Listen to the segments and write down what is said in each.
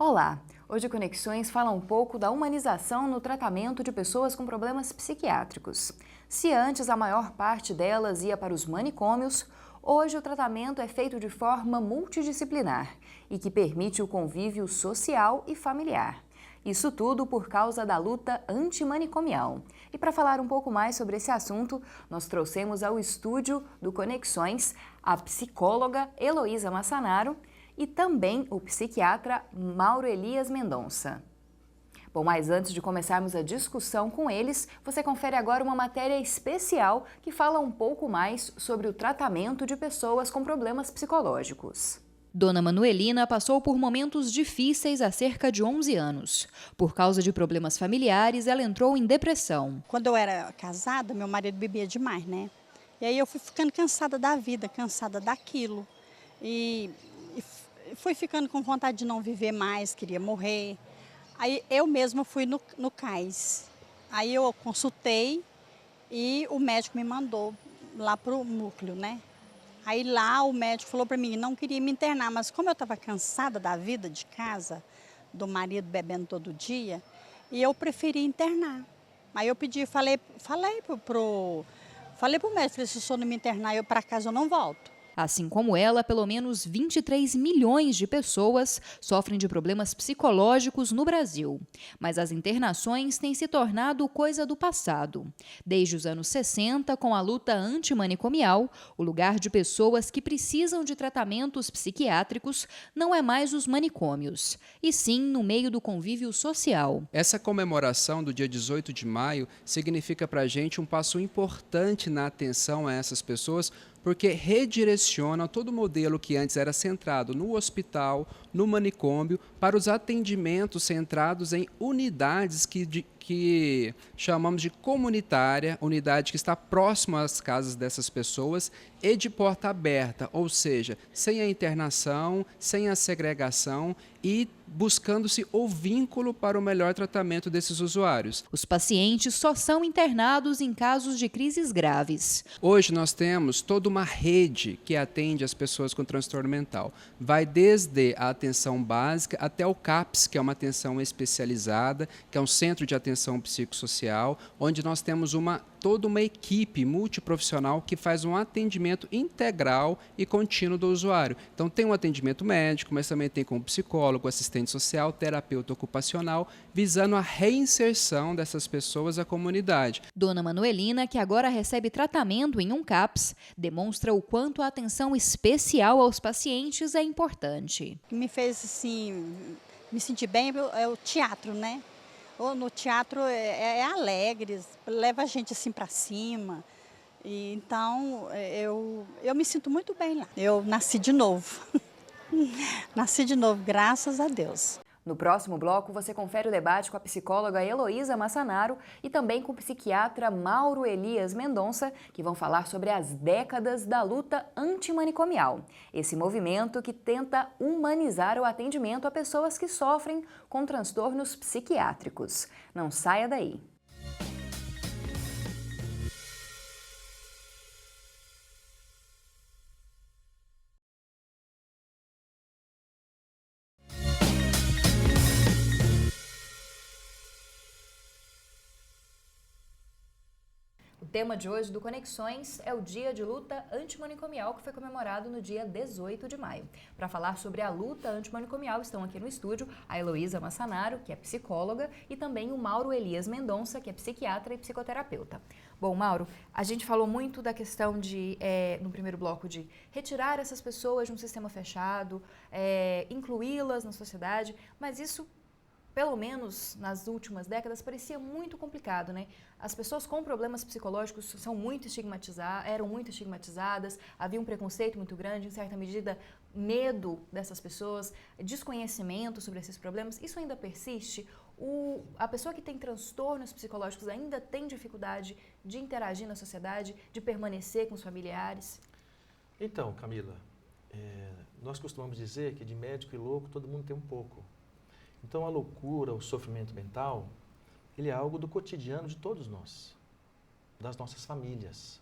Olá! Hoje o Conexões fala um pouco da humanização no tratamento de pessoas com problemas psiquiátricos. Se antes a maior parte delas ia para os manicômios, hoje o tratamento é feito de forma multidisciplinar e que permite o convívio social e familiar. Isso tudo por causa da luta antimanicomial. E para falar um pouco mais sobre esse assunto, nós trouxemos ao estúdio do Conexões a psicóloga Heloísa Massanaro e também o psiquiatra Mauro Elias Mendonça. Bom, mas antes de começarmos a discussão com eles, você confere agora uma matéria especial que fala um pouco mais sobre o tratamento de pessoas com problemas psicológicos. Dona Manuelina passou por momentos difíceis há cerca de 11 anos. Por causa de problemas familiares, ela entrou em depressão. Quando eu era casada, meu marido bebia demais, né? E aí eu fui ficando cansada da vida, cansada daquilo. E fui ficando com vontade de não viver mais, queria morrer. Aí eu mesma fui no CAIS. Aí eu consultei e o médico me mandou lá para o núcleo, né? Aí lá o médico falou para mim, não queria me internar, mas como eu estava cansada da vida de casa, do marido bebendo todo dia, e eu preferi internar. Aí eu pedi, falei pro médico, falei, se o senhor não me internar, eu para casa eu não volto. Assim como ela, pelo menos 23 milhões de pessoas sofrem de problemas psicológicos no Brasil. Mas as internações têm se tornado coisa do passado. Desde os anos 60, com a luta antimanicomial, o lugar de pessoas que precisam de tratamentos psiquiátricos não é mais os manicômios, e sim no meio do convívio social. Essa comemoração do dia 18 de maio significa para a gente um passo importante na atenção a essas pessoas, porque redireciona todo o modelo que antes era centrado no hospital, no manicômio, para os atendimentos centrados em unidades que chamamos de comunitária, unidade que está próxima às casas dessas pessoas e de porta aberta, ou seja, sem a internação, sem a segregação e buscando-se o vínculo para o melhor tratamento desses usuários. Os pacientes só são internados em casos de crises graves. Hoje nós temos toda uma rede que atende as pessoas com transtorno mental. Vai desde a atenção básica até o CAPS, que é uma atenção especializada, que é um centro de atenção psicossocial, onde nós temos toda uma equipe multiprofissional que faz um atendimento integral e contínuo do usuário. Então tem um atendimento médico, mas também tem como psicólogo, assistente social, terapeuta ocupacional, visando a reinserção dessas pessoas à comunidade. Dona Manuelina, que agora recebe tratamento em um CAPS, demonstra o quanto a atenção especial aos pacientes é importante. O que me fez assim, me sentir bem é o teatro, né? No teatro é alegre, leva a gente assim para cima. E, então eu me sinto muito bem lá. Eu nasci de novo. Nasci de novo, graças a Deus. No próximo bloco, você confere o debate com a psicóloga Heloísa Massanaro e também com o psiquiatra Mauro Elias Mendonça, que vão falar sobre as décadas da luta antimanicomial. Esse movimento que tenta humanizar o atendimento a pessoas que sofrem com transtornos psiquiátricos. Não saia daí! O tema de hoje do Conexões é o Dia de Luta Antimanicomial, que foi comemorado no dia 18 de maio. Para falar sobre a luta antimanicomial, estão aqui no estúdio a Heloísa Massanaro, que é psicóloga, e também o Mauro Elias Mendonça, que é psiquiatra e psicoterapeuta. Bom, Mauro, a gente falou muito da questão de, no primeiro bloco, de retirar essas pessoas de um sistema fechado, incluí-las na sociedade, mas isso, pelo menos nas últimas décadas, parecia muito complicado, né? As pessoas com problemas psicológicos eram muito estigmatizadas, havia um preconceito muito grande, em certa medida, medo dessas pessoas, desconhecimento sobre esses problemas. Isso ainda persiste? A pessoa que tem transtornos psicológicos ainda tem dificuldade de interagir na sociedade, de permanecer com os familiares? Então, Camila, nós costumamos dizer que de médico e louco todo mundo tem um pouco. Então, a loucura, o sofrimento mental, ele é algo do cotidiano de todos nós, das nossas famílias.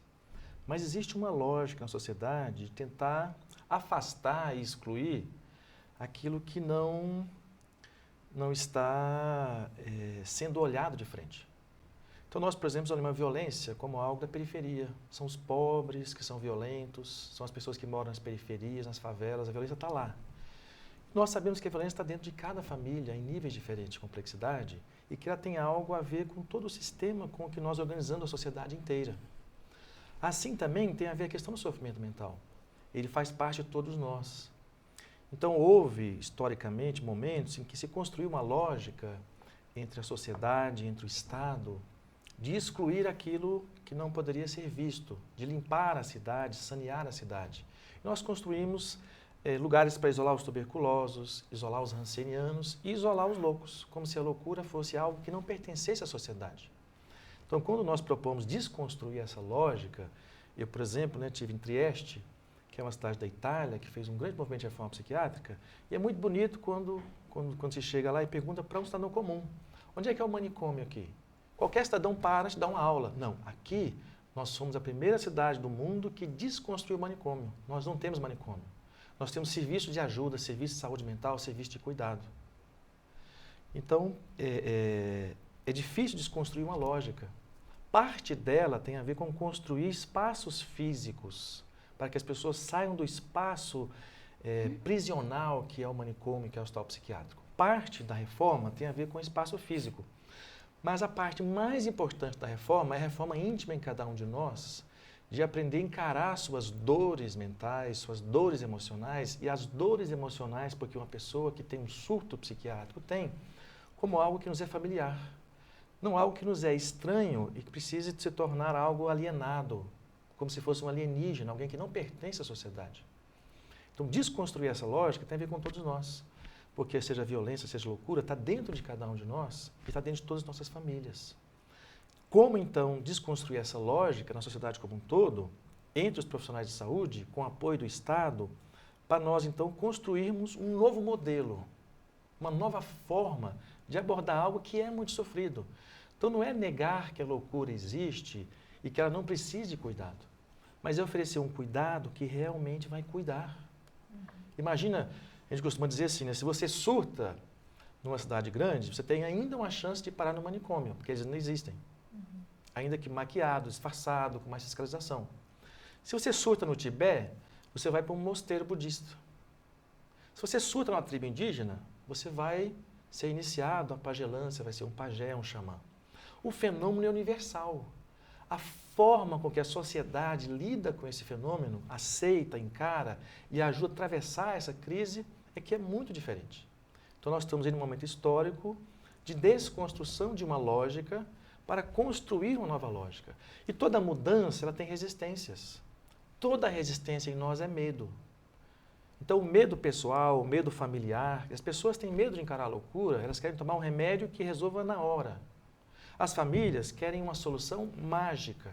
Mas existe uma lógica na sociedade de tentar afastar e excluir aquilo que não não está sendo olhado de frente. Então nós, por exemplo, olhamos a violência como algo da periferia. São os pobres que são violentos, são as pessoas que moram nas periferias, nas favelas, a violência está lá. Nós sabemos que a violência está dentro de cada família, em níveis diferentes de complexidade, e que ela tem algo a ver com todo o sistema com o que nós organizamos a sociedade inteira. Assim também tem a ver a questão do sofrimento mental. Ele faz parte de todos nós. Então houve, historicamente, momentos em que se construiu uma lógica entre a sociedade, entre o Estado, de excluir aquilo que não poderia ser visto, de limpar a cidade, sanear a cidade. Nós construímos lugares para isolar os tuberculosos, isolar os rancenianos e isolar os loucos, como se a loucura fosse algo que não pertencesse à sociedade. Então, quando nós propomos desconstruir essa lógica, eu, por exemplo, tive em Trieste, que é uma cidade da Itália, que fez um grande movimento de reforma psiquiátrica, e é muito bonito quando se chega lá e pergunta para um cidadão comum, onde é que é o manicômio aqui? Qualquer cidadão para te dar uma aula. Não, aqui nós somos a primeira cidade do mundo que desconstruiu o manicômio. Nós não temos manicômio. Nós temos serviço de ajuda, serviço de saúde mental, serviço de cuidado. Então, é difícil desconstruir uma lógica. Parte dela tem a ver com construir espaços físicos, para que as pessoas saiam do espaço prisional que é o manicômio, que é o hospital psiquiátrico. Parte da reforma tem a ver com o espaço físico. Mas a parte mais importante da reforma é a reforma íntima em cada um de nós, de aprender a encarar suas dores mentais, suas dores emocionais, e as dores emocionais, porque uma pessoa que tem um surto psiquiátrico tem, como algo que nos é familiar. Não algo que nos é estranho e que precise se tornar algo alienado, como se fosse um alienígena, alguém que não pertence à sociedade. Então, desconstruir essa lógica tem a ver com todos nós. Porque seja violência, seja loucura, está dentro de cada um de nós e está dentro de todas as nossas famílias. Como, então, desconstruir essa lógica na sociedade como um todo, entre os profissionais de saúde, com apoio do Estado, para nós, então, construirmos um novo modelo, uma nova forma de abordar algo que é muito sofrido. Então, não é negar que a loucura existe e que ela não precisa de cuidado, mas é oferecer um cuidado que realmente vai cuidar. Imagina... A gente costuma dizer assim, se você surta numa cidade grande, você tem ainda uma chance de parar no manicômio, porque eles não existem. Ainda que maquiado, disfarçado, com mais fiscalização. Se você surta no Tibete, você vai para um mosteiro budista. Se você surta numa tribo indígena, você vai ser iniciado a pagelância, vai ser um pajé, um xamã. O fenômeno é universal. A forma com que a sociedade lida com esse fenômeno, aceita, encara e ajuda a atravessar essa crise, é que é muito diferente. Então nós estamos em um momento histórico de desconstrução de uma lógica para construir uma nova lógica. E toda mudança, ela tem resistências. Toda resistência em nós é medo. Então o medo pessoal, o medo familiar, as pessoas têm medo de encarar a loucura, elas querem tomar um remédio que resolva na hora. As famílias querem uma solução mágica.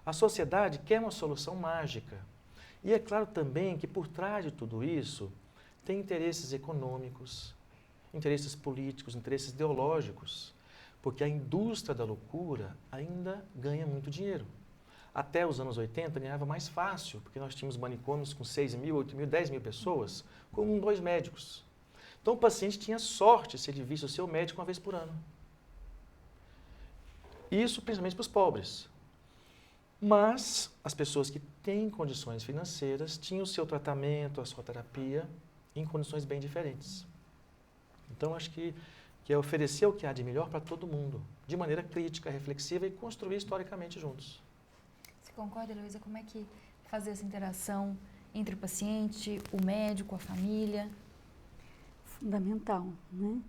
A sociedade quer uma solução mágica. E é claro também que por trás de tudo isso tem interesses econômicos, interesses políticos, interesses ideológicos, porque a indústria da loucura ainda ganha muito dinheiro. Até os anos 80 ganhava mais fácil, porque nós tínhamos manicômios com 6 mil, 8 mil, 10 mil pessoas, com 2 médicos. Então o paciente tinha sorte se ele visse o seu médico uma vez por ano. Isso principalmente para os pobres. Mas as pessoas que têm condições financeiras tinham o seu tratamento, a sua terapia, em condições bem diferentes. Então, acho que é oferecer o que há de melhor para todo mundo, de maneira crítica, reflexiva e construir historicamente juntos. Você concorda, Heloísa? Como é que fazer essa interação entre o paciente, o médico, a família? Fundamental, né?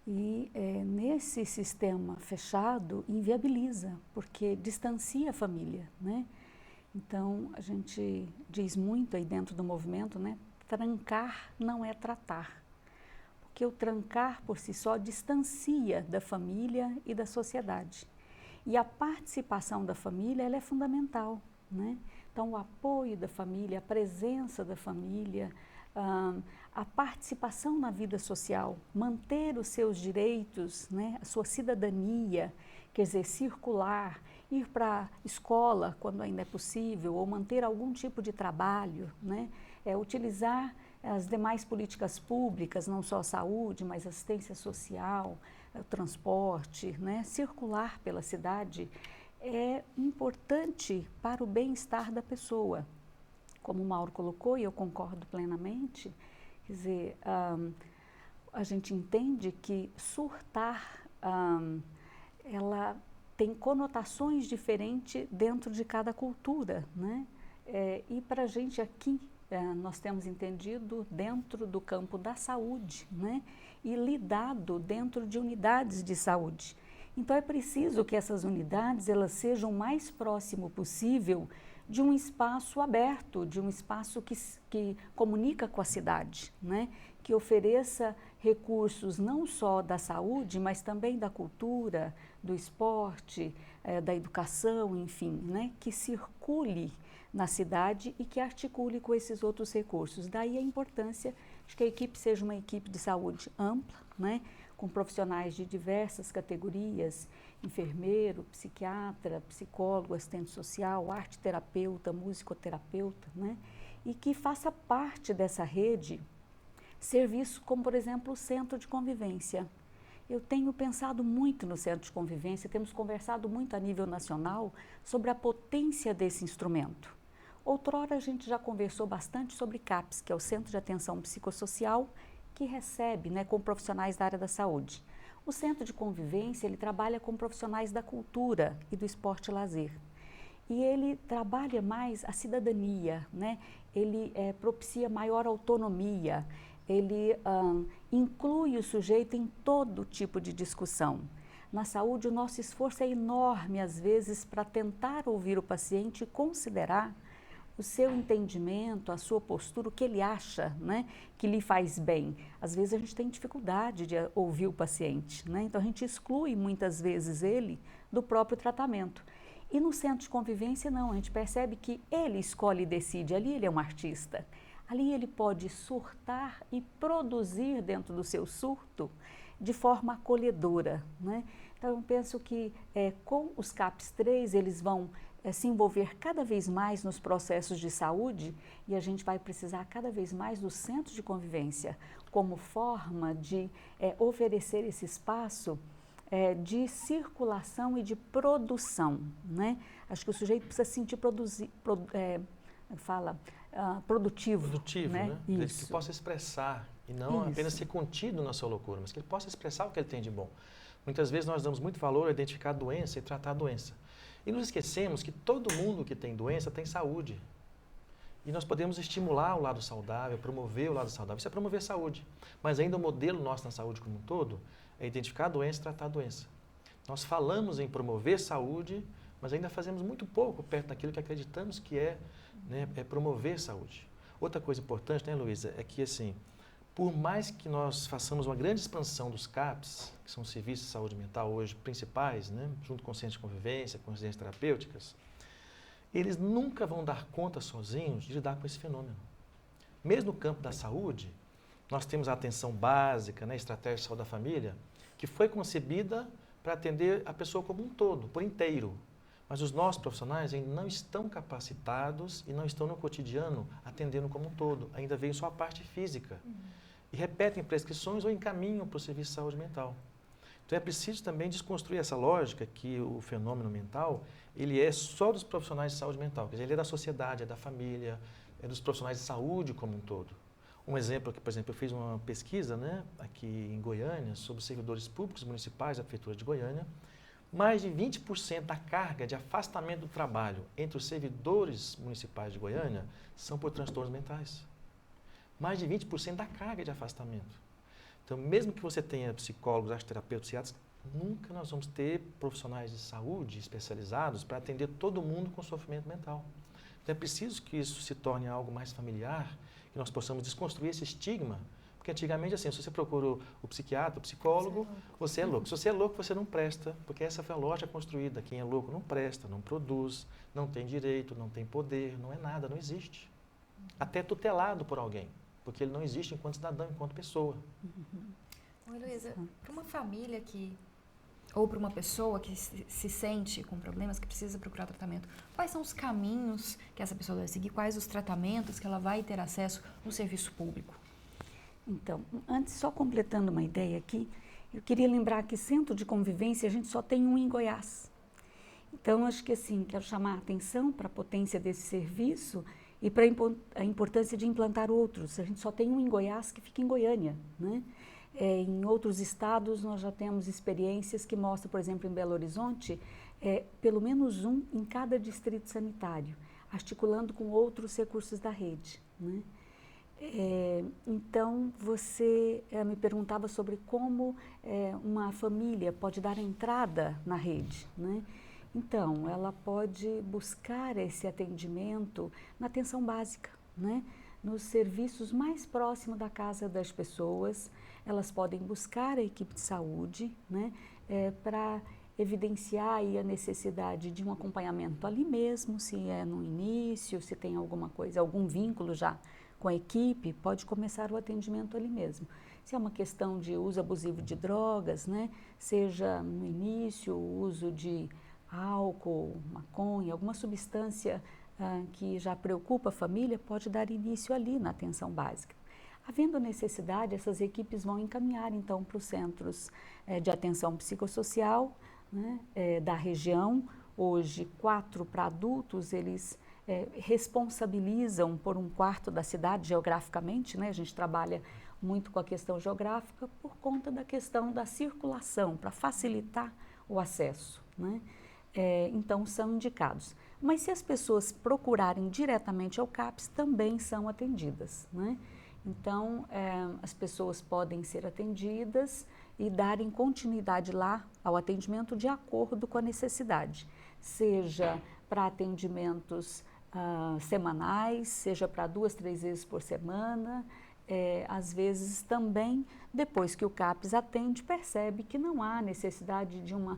E nesse sistema fechado, inviabiliza, porque distancia a família, né? Então, a gente diz muito aí dentro do movimento, né? Trancar não é tratar, porque o trancar por si só distancia da família e da sociedade. E a participação da família, ela é fundamental, né? Então, o apoio da família, a presença da família, a participação na vida social, manter os seus direitos, né, a sua cidadania, quer dizer, circular, ir para a escola quando ainda é possível, ou manter algum tipo de trabalho, né, utilizar as demais políticas públicas, não só a saúde, mas assistência social, o transporte, né, circular pela cidade, é importante para o bem-estar da pessoa. Como o Mauro colocou, e eu concordo plenamente, quer dizer, a gente entende que surtar, ela tem conotações diferentes dentro de cada cultura, né? E para a gente aqui, nós temos entendido dentro do campo da saúde, né? E lidado dentro de unidades de saúde. Então é preciso que essas unidades elas sejam o mais próximo possível de um espaço aberto, de um espaço que comunica com a cidade, né? Que ofereça recursos não só da saúde, mas também da cultura, do esporte, da educação, enfim, né? Que circule na cidade e que articule com esses outros recursos. Daí a importância de que a equipe seja uma equipe de saúde ampla, né? Com profissionais de diversas categorias, enfermeiro, psiquiatra, psicólogo, assistente social, arte-terapeuta, musicoterapeuta, né? E que faça parte dessa rede serviços como, por exemplo, o Centro de Convivência. Eu tenho pensado muito no Centro de Convivência, temos conversado muito a nível nacional sobre a potência desse instrumento. Outrora a gente já conversou bastante sobre CAPS, que é o Centro de Atenção Psicossocial, que recebe, né, com profissionais da área da saúde. O Centro de Convivência, ele trabalha com profissionais da cultura e do esporte e lazer. E ele trabalha mais a cidadania, né? Ele propicia maior autonomia, ele inclui o sujeito em todo tipo de discussão. Na saúde, o nosso esforço é enorme, às vezes, para tentar ouvir o paciente e considerar o seu entendimento, a sua postura, o que ele acha, né, que lhe faz bem. Às vezes a gente tem dificuldade de ouvir o paciente, né? Então a gente exclui muitas vezes ele do próprio tratamento. E no Centro de Convivência não, a gente percebe que ele escolhe e decide, ali ele é um artista. Ali ele pode surtar e produzir dentro do seu surto de forma acolhedora, né? Então eu penso que com os CAPS 3 eles vão se envolver cada vez mais nos processos de saúde e a gente vai precisar cada vez mais do Centro de Convivência como forma de oferecer esse espaço de circulação e de produção, né? Acho que o sujeito precisa se sentir produtivo. Produtivo, né? Isso. Que possa expressar e não apenas ser contido na sua loucura, mas que ele possa expressar o que ele tem de bom. Muitas vezes nós damos muito valor a identificar a doença e tratar a doença. E nos esquecemos que todo mundo que tem doença tem saúde. E nós podemos estimular o lado saudável, promover o lado saudável. Isso é promover saúde. Mas ainda o modelo nosso na saúde como um todo é identificar a doença e tratar a doença. Nós falamos em promover saúde, mas ainda fazemos muito pouco perto daquilo que acreditamos que é promover saúde. Outra coisa importante, né, Luísa, é que assim, por mais que nós façamos uma grande expansão dos CAPs, que são os serviços de saúde mental hoje principais, né, junto com o centro de convivência, com residências terapêuticas, eles nunca vão dar conta sozinhos de lidar com esse fenômeno. Mesmo no campo da saúde, nós temos a atenção básica, né, estratégia de saúde da família, que foi concebida para atender a pessoa como um todo, por inteiro. Mas os nossos profissionais ainda não estão capacitados e não estão no cotidiano atendendo como um todo. Ainda veem só a parte física. E repetem prescrições ou encaminham para o serviço de saúde mental. Então é preciso também desconstruir essa lógica que o fenômeno mental, ele é só dos profissionais de saúde mental. Quer dizer, ele é da sociedade, é da família, é dos profissionais de saúde como um todo. Um exemplo aqui, por exemplo, eu fiz uma pesquisa, né, aqui em Goiânia sobre servidores públicos municipais da Prefeitura de Goiânia. Mais de 20% da carga de afastamento do trabalho entre os servidores municipais de Goiânia são por transtornos mentais. Mais de 20% da carga de afastamento. Então, mesmo que você tenha psicólogos, arteterapeutas, psiquiatras, nunca nós vamos ter profissionais de saúde especializados para atender todo mundo com sofrimento mental. Então, é preciso que isso se torne algo mais familiar, que nós possamos desconstruir esse estigma. Porque antigamente, assim, se você procura o psiquiatra, o psicólogo, você é louco. Se você é louco, você não presta, porque essa foi a lógica construída. Quem é louco não presta, não produz, não tem direito, não tem poder, não é nada, não existe. Até tutelado por alguém, porque ele não existe enquanto cidadão, enquanto pessoa. Oi, Luísa, para uma família que ou para uma pessoa que se sente com problemas, que precisa procurar tratamento, quais são os caminhos que essa pessoa deve seguir, quais os tratamentos que ela vai ter acesso no serviço público? Então, antes, só completando uma ideia aqui, eu queria lembrar que centro de convivência a gente só tem um em Goiás. Então, acho que assim, quero chamar a atenção para a potência desse serviço e para a importância de implantar outros. A gente só tem um em Goiás que fica em Goiânia, né? Em outros estados nós já temos experiências que mostram, por exemplo, em Belo Horizonte, pelo menos um em cada distrito sanitário, articulando com outros recursos da rede, né? Então, você me perguntava sobre como uma família pode dar entrada na rede, né? Então, ela pode buscar esse atendimento na atenção básica, né? Nos serviços mais próximos da casa das pessoas. Elas podem buscar a equipe de saúde, né? Para evidenciar aí a necessidade de um acompanhamento ali mesmo, se é no início, se tem alguma coisa, algum vínculo já com a equipe, pode começar o atendimento ali mesmo. Se é uma questão de uso abusivo de drogas, né? Seja no início o uso de álcool, maconha, alguma substância que já preocupa a família, pode dar início ali na atenção básica. Havendo necessidade, essas equipes vão encaminhar então para os centros de atenção psicossocial, né, da região. Hoje, 4 para adultos, eles responsabilizam por 1/4 da cidade geograficamente, né? A gente trabalha muito com a questão geográfica por conta da questão da circulação, para facilitar o acesso, né? Então, são indicados. Mas se as pessoas procurarem diretamente ao CAPS, também são atendidas, né? Então, as pessoas podem ser atendidas e darem continuidade lá ao atendimento de acordo com a necessidade, seja para atendimentos semanais, seja para 2, 3 vezes por semana. Às vezes também, depois que o CAPS atende, percebe que não há necessidade de uma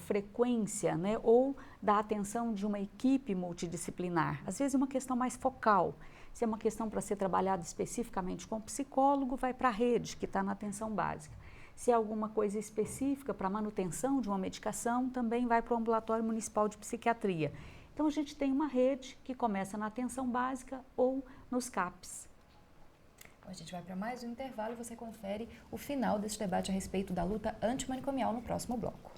frequência, né, ou da atenção de uma equipe multidisciplinar. Às vezes é uma questão mais focal. Se é uma questão para ser trabalhada especificamente com o psicólogo, vai para a rede, que está na atenção básica. Se é alguma coisa específica para manutenção de uma medicação, também vai para o ambulatório municipal de psiquiatria. Então, a gente tem uma rede que começa na atenção básica ou nos CAPs. A gente vai para mais um intervalo e você confere o final desse debate a respeito da luta antimanicomial no próximo bloco.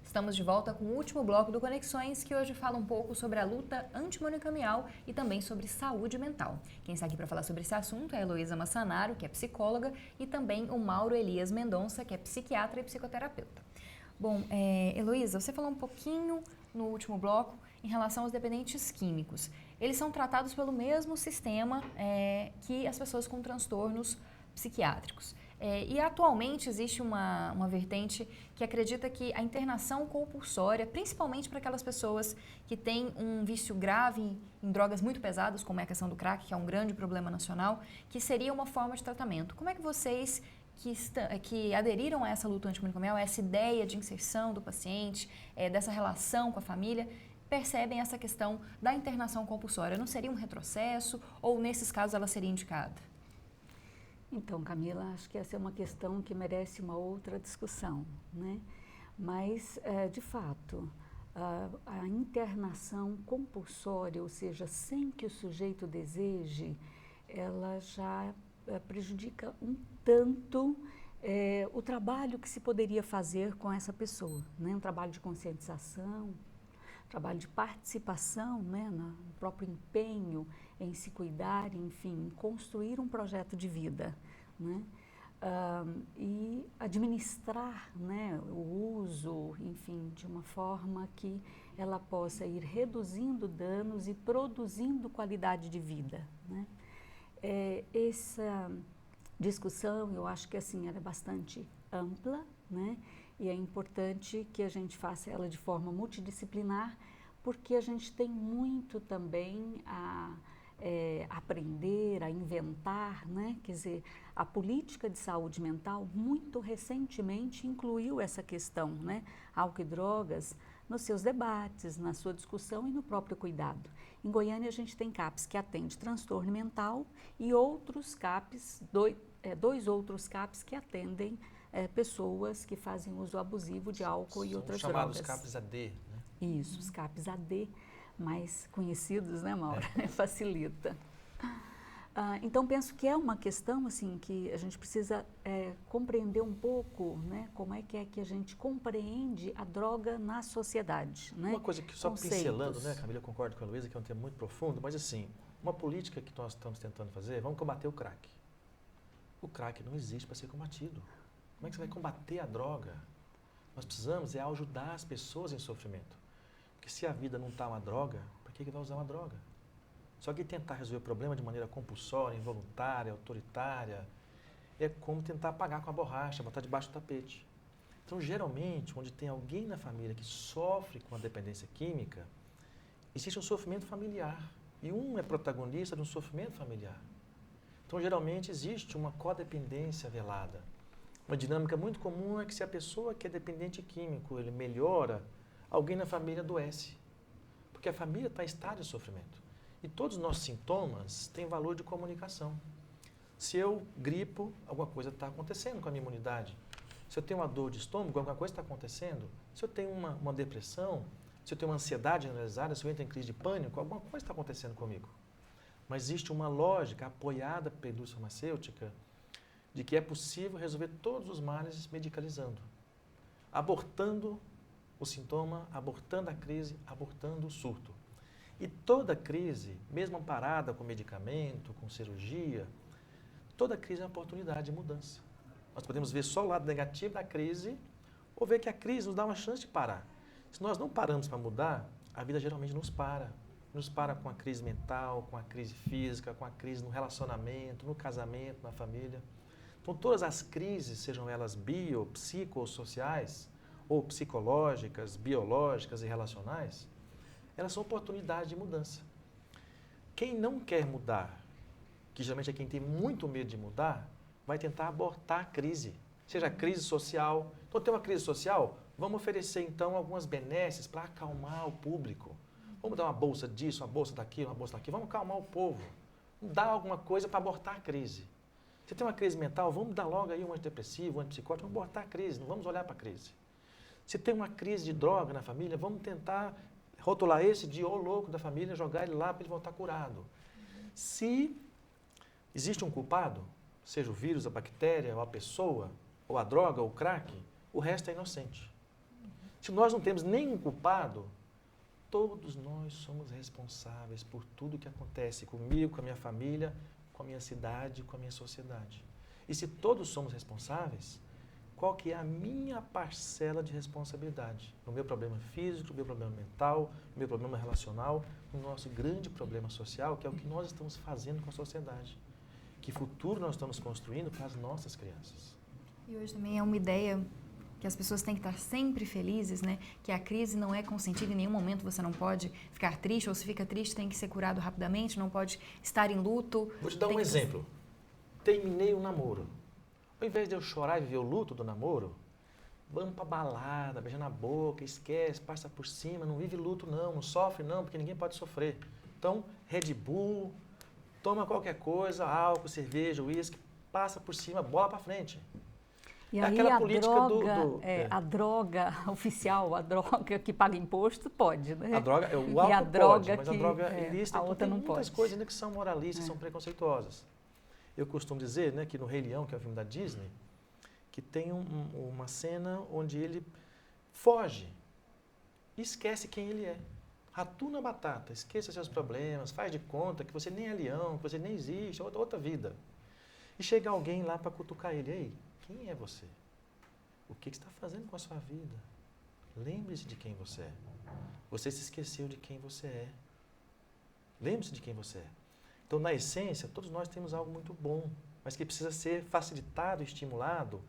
Estamos de volta com o último bloco do Conexões, que hoje fala um pouco sobre a luta antimanicomial e também sobre saúde mental. Quem está aqui para falar sobre esse assunto é a Heloísa Massanaro, que é psicóloga, e também o Mauro Elias Mendonça, que é psiquiatra e psicoterapeuta. Bom, Heloísa, você falou um pouquinho no último bloco em relação aos dependentes químicos. Eles são tratados pelo mesmo sistema que as pessoas com transtornos psiquiátricos. E atualmente existe uma vertente que acredita que a internação compulsória, principalmente para aquelas pessoas que têm um vício grave em drogas muito pesadas, como é a questão do crack, que é um grande problema nacional, que seria uma forma de tratamento. Como é que vocês que aderiram a essa luta antimanicomial, a essa ideia de inserção do paciente, dessa relação com a família, percebem essa questão da internação compulsória? Não seria um retrocesso ou, nesses casos, ela seria indicada? Então, Camila, acho que essa é uma questão que merece uma outra discussão, né? Mas, de fato, a internação compulsória, ou seja, sem que o sujeito deseje, ela já prejudica um tanto o trabalho que se poderia fazer com essa pessoa, né? Um trabalho de conscientização, trabalho de participação, né, no próprio empenho em se cuidar, enfim, construir um projeto de vida, né, e administrar, né, o uso, enfim, de uma forma que ela possa ir reduzindo danos e produzindo qualidade de vida, né. Essa discussão, eu acho que assim, ela é bastante ampla, né, e é importante que a gente faça ela de forma multidisciplinar, porque a gente tem muito também aprender, a inventar, né? Quer dizer, a política de saúde mental muito recentemente incluiu essa questão, né? Álcool e drogas, nos seus debates, na sua discussão e no próprio cuidado. Em Goiânia a gente tem CAPs que atende transtorno mental e outros CAPs, dois outros CAPs que atendem pessoas que fazem uso abusivo de álcool e outras drogas. Chamados CAPs AD, né? Isso, os CAPs AD, mais conhecidos, né, Maura? Facilita. Então, penso que é uma questão assim, que a gente precisa compreender um pouco, né, como é que a gente compreende a droga na sociedade. Né? Uma coisa que só pincelando, né, Camila, eu concordo com a Luísa, que é um tema muito profundo, mas assim, uma política que nós estamos tentando fazer, vamos combater o crack. O crack não existe para ser combatido. Como é que você vai combater a droga? Nós precisamos ajudar as pessoas em sofrimento. Porque se a vida não está uma droga, para que vai usar uma droga? Só que tentar resolver o problema de maneira compulsória, involuntária, autoritária, é como tentar apagar com a borracha, botar debaixo do tapete. Então, geralmente, onde tem alguém na família que sofre com a dependência química, existe um sofrimento familiar. E um é protagonista de um sofrimento familiar. Então, geralmente, existe uma codependência velada. Uma dinâmica muito comum é que se a pessoa que é dependente químico, ele melhora, alguém na família adoece. Porque a família está em estado de sofrimento. E todos os nossos sintomas têm valor de comunicação. Se eu gripo, alguma coisa está acontecendo com a minha imunidade. Se eu tenho uma dor de estômago, alguma coisa está acontecendo. Se eu tenho uma depressão, se eu tenho uma ansiedade generalizada, se eu entro em crise de pânico, alguma coisa está acontecendo comigo. Mas existe uma lógica apoiada pela indústria farmacêutica de que é possível resolver todos os males medicalizando. Abortando o sintoma, abortando a crise, abortando o surto. E toda crise, mesmo amparada com medicamento, com cirurgia, toda crise é uma oportunidade de mudança. Nós podemos ver só o lado negativo da crise ou ver que a crise nos dá uma chance de parar. Se nós não paramos para mudar, a vida geralmente nos para. Nos para com a crise mental, com a crise física, com a crise no relacionamento, no casamento, na família. Então, todas as crises, sejam elas bio, psicossociais, ou psicológicas, biológicas e relacionais, elas são oportunidades de mudança. Quem não quer mudar, que geralmente é quem tem muito medo de mudar, vai tentar abortar a crise, seja a crise social. Então, tem uma crise social, vamos oferecer então algumas benesses para acalmar o público. Vamos dar uma bolsa disso, uma bolsa daquilo, uma bolsa daquilo, vamos acalmar o povo. Vamos dar alguma coisa para abortar a crise. Se tem uma crise mental, vamos dar logo aí um antidepressivo, um antipsicótico, vamos abortar a crise, não vamos olhar para a crise. Se tem uma crise de droga na família, vamos tentar rotular esse de louco da família, jogar ele lá para ele voltar curado. Se existe um culpado, seja o vírus, a bactéria, ou a pessoa, ou a droga, ou o crack, o resto é inocente. Se nós não temos nenhum culpado, todos nós somos responsáveis por tudo que acontece comigo, com a minha família, com a minha cidade, com a minha sociedade. E se todos somos responsáveis, qual que é a minha parcela de responsabilidade? No meu problema físico, no meu problema mental, no meu problema relacional, no nosso grande problema social, que é o que nós estamos fazendo com a sociedade. Que futuro nós estamos construindo para as nossas crianças. E hoje também é uma ideia que as pessoas têm que estar sempre felizes, né? Que a crise não é consentida em nenhum momento, você não pode ficar triste, ou se fica triste tem que ser curado rapidamente, não pode estar em luto. Vou te dar um exemplo. Terminei um namoro. Ao invés de eu chorar e viver o luto do namoro, vamos pra balada, beijando na boca, esquece, passa por cima, não vive luto não sofre não, porque ninguém pode sofrer. Então, Red Bull, toma qualquer coisa, álcool, cerveja, uísque, passa por cima, bola pra frente. E aí aquela a política droga, a droga oficial, a droga que paga imposto, pode, né? A droga, o e a álcool droga pode, mas que, a droga ilícita, a outra tem não muitas pode. coisas ainda que são moralistas, são preconceituosas. Eu costumo dizer, né, que no Rei Leão, que é o filme da Disney, que tem uma cena onde ele foge e esquece quem ele é. Ratuna batata, esqueça seus problemas, faz de conta que você nem é leão, que você nem existe, é outra vida. E chega alguém lá para cutucar ele, ei, quem é você? O que você está fazendo com a sua vida? Lembre-se de quem você é. Você se esqueceu de quem você é. Lembre-se de quem você é. Então, na essência, todos nós temos algo muito bom, mas que precisa ser facilitado e estimulado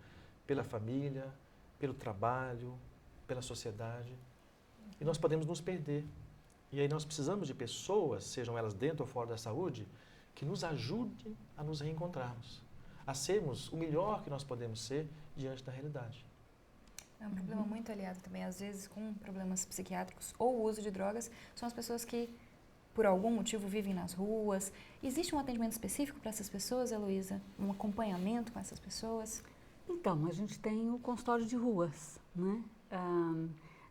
pela família, pelo trabalho, pela sociedade. E nós podemos nos perder. E aí nós precisamos de pessoas, sejam elas dentro ou fora da saúde, que nos ajudem a nos reencontrarmos, a sermos o melhor que nós podemos ser diante da realidade. É um problema muito aliado também, às vezes, com problemas psiquiátricos ou uso de drogas, são as pessoas que, por algum motivo, vivem nas ruas. Existe um atendimento específico para essas pessoas, Heloísa? Um acompanhamento com essas pessoas? Então, a gente tem o consultório de ruas, né?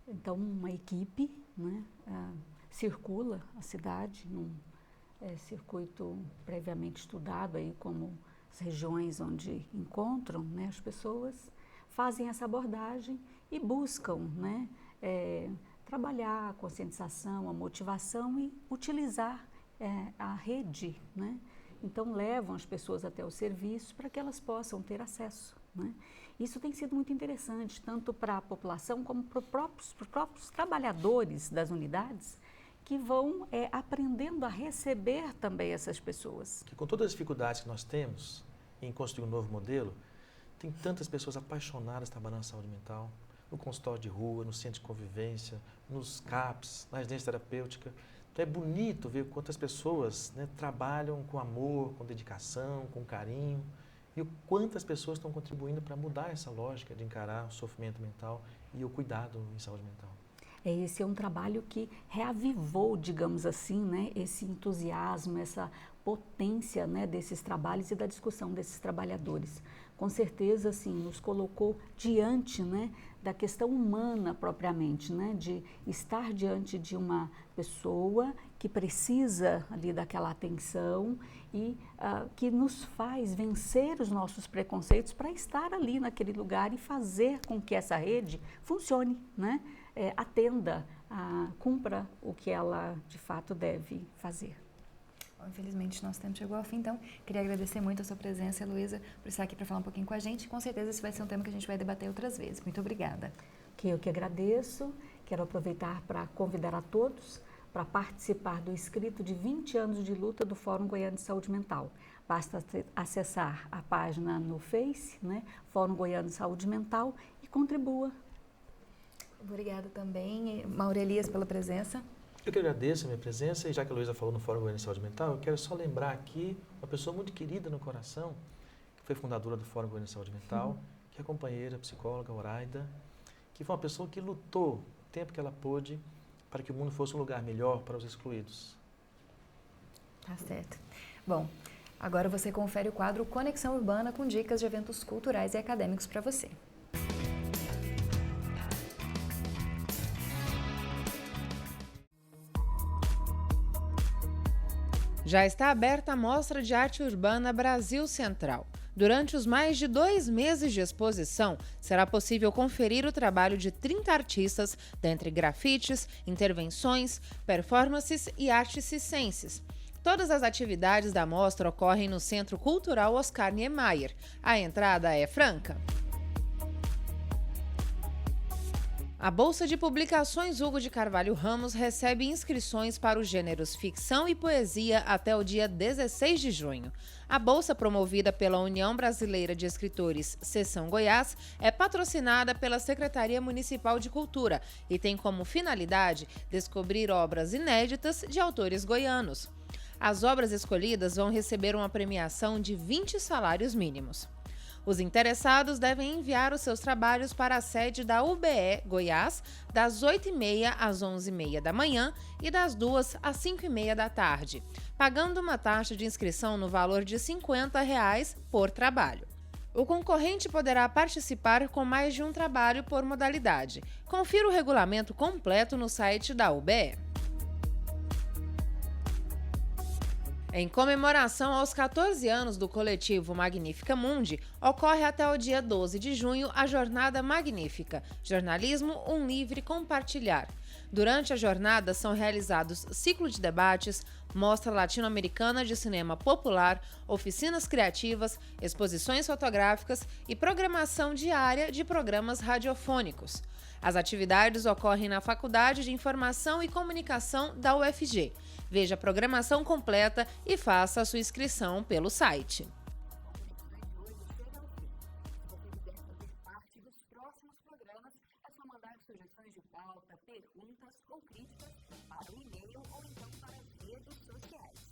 Então, uma equipe, né, circula a cidade num circuito previamente estudado, aí, como as regiões onde encontram, né, as pessoas, fazem essa abordagem e buscam, né, trabalhar a conscientização, a motivação e utilizar a rede, né? Então levam as pessoas até o serviço para que elas possam ter acesso, né? Isso tem sido muito interessante, tanto para a população como para os próprios trabalhadores das unidades, que vão aprendendo a receber também essas pessoas. Que com todas as dificuldades que nós temos em construir um novo modelo, tem tantas pessoas apaixonadas trabalhando na saúde mental, no consultório de rua, no centro de convivência, nos CAPs, na residência terapêutica. Então é bonito ver quantas pessoas, né, trabalham com amor, com dedicação, com carinho, e o quantas pessoas estão contribuindo para mudar essa lógica de encarar o sofrimento mental e o cuidado em saúde mental. Esse é um trabalho que reavivou, digamos assim, né, esse entusiasmo, essa potência, né, desses trabalhos e da discussão desses trabalhadores. Com certeza, assim, nos colocou diante, né, da questão humana propriamente, né, de estar diante de uma pessoa que precisa ali daquela atenção e que nos faz vencer os nossos preconceitos para estar ali naquele lugar e fazer com que essa rede funcione, né, atenda, cumpra o que ela de fato deve fazer. Bom, infelizmente, nosso tempo chegou ao fim, então queria agradecer muito a sua presença, Heloísa, por estar aqui para falar um pouquinho com a gente. Com certeza esse vai ser um tema que a gente vai debater outras vezes. Muito obrigada. Eu que agradeço, quero aproveitar para convidar a todos para participar do escrito de 20 anos de luta do Fórum Goiano de Saúde Mental. Basta acessar a página no Face, né, Fórum Goiano de Saúde Mental, e contribua. Obrigada também, Maurelias, pela presença. Eu que agradeço a minha presença, e já que a Heloísa falou no Fórum Goiano de Saúde Mental, eu quero só lembrar aqui uma pessoa muito querida no coração, que foi fundadora do Fórum Goiano de Saúde Mental, que é a companheira, a psicóloga Horaida, que foi uma pessoa que lutou o tempo que ela pôde para que o mundo fosse um lugar melhor para os excluídos. Tá certo. Bom, agora você confere o quadro Conexão Urbana com dicas de eventos culturais e acadêmicos para você. Já está aberta a Mostra de Arte Urbana Brasil Central. Durante os mais de 2 meses de exposição, será possível conferir o trabalho de 30 artistas, dentre grafites, intervenções, performances e artes circenses. Todas as atividades da mostra ocorrem no Centro Cultural Oscar Niemeyer. A entrada é franca. A Bolsa de Publicações Hugo de Carvalho Ramos recebe inscrições para os gêneros ficção e poesia até o dia 16 de junho. A bolsa, promovida pela União Brasileira de Escritores Seção Goiás, é patrocinada pela Secretaria Municipal de Cultura e tem como finalidade descobrir obras inéditas de autores goianos. As obras escolhidas vão receber uma premiação de 20 salários mínimos. Os interessados devem enviar os seus trabalhos para a sede da UBE Goiás, das 8h30 às 11h30 da manhã e das 2h às 5h30 da tarde, pagando uma taxa de inscrição no valor de R$ 50 por trabalho. O concorrente poderá participar com mais de um trabalho por modalidade. Confira o regulamento completo no site da UBE. Em comemoração aos 14 anos do coletivo Magnífica Mundi, ocorre até o dia 12 de junho a Jornada Magnífica, Jornalismo, um Livre Compartilhar. Durante a jornada são realizados ciclo de debates, mostra latino-americana de cinema popular, oficinas criativas, exposições fotográficas e programação diária de programas radiofônicos. As atividades ocorrem na Faculdade de Informação e Comunicação da UFG. Veja a programação completa e faça a sua inscrição pelo site. sugestões de pauta, perguntas ou críticas para o e-mail ou então para as redes sociais.